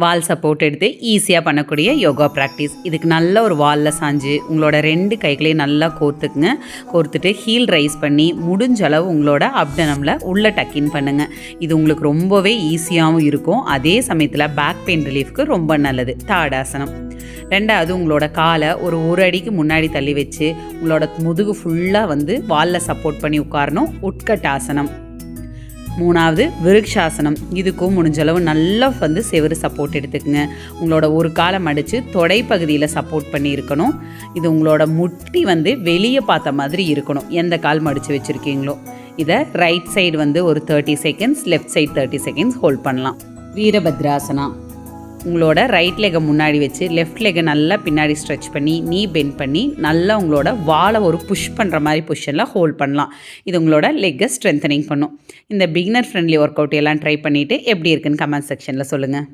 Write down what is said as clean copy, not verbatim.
வால் support எடுத்து ஈஸியாக பண்ணக்கூடிய யோகா ப்ராக்டிஸ். இதுக்கு நல்ல ஒரு வாலில் சாஞ்சு உங்களோட 2 கைகளையும் நல்லா கோர்த்துக்குங்க. கோர்த்துட்டு ஹீல் ரைஸ் பண்ணி முடிஞ்ச அளவு உங்களோட அப்டனமில் உள்ளே டக்கின் பண்ணுங்கள். இது உங்களுக்கு ரொம்பவே ஈஸியாகவும் இருக்கும். அதே சமயத்தில் பேக் பெயின் ரிலீஃப்க்கு ரொம்ப நல்லது. தாடாசனம். 2வது உங்களோட காலை ஒரு அடிக்கு முன்னாடி தள்ளி வச்சு உங்களோட முதுகு ஃபுல்லாக வாலில் சப்போர்ட் பண்ணி உட்காரணும். உட்கட்டாசனம். 3வது விருக்ஷாசனம். இதுக்கும் முடிஞ்சளவு நல்லா செவரு சப்போர்ட் எடுத்துக்கங்க. உங்களோட ஒரு காலை மடித்து தொடை பகுதியில் சப்போர்ட் பண்ணி இருக்கணும். இது உங்களோட முட்டி வெளியே பார்த்த மாதிரி இருக்கணும் எந்த கால் மடித்து வச்சுருக்கீங்களோ. இதை ரைட் சைடு ஒரு 30 seconds, left side 30 seconds hold பண்ணலாம். வீரபத்ராசனா. உங்களோட ரைட் லெக்கை முன்னாடி வச்சு லெஃப்ட் லெக்கை நல்லா பின்னாடி ஸ்ட்ரெச் பண்ணி நீ பெண்ட் பண்ணி நல்லா உங்களோட வாலை ஒரு புஷ் பண்ணுற மாதிரி பொசிஷனில் ஹோல்ட் பண்ணலாம். இது உங்களோட லெக்கை ஸ்ட்ரென்தனிங் பண்ணும். இந்த பிகினர் ஃப்ரெண்ட்லி ஒர்க் அவுட் எல்லாம் ட்ரை பண்ணிவிட்டு எப்படி இருக்குன்னு கமெண்ட் செக்ஷனில் சொல்லுங்கள்.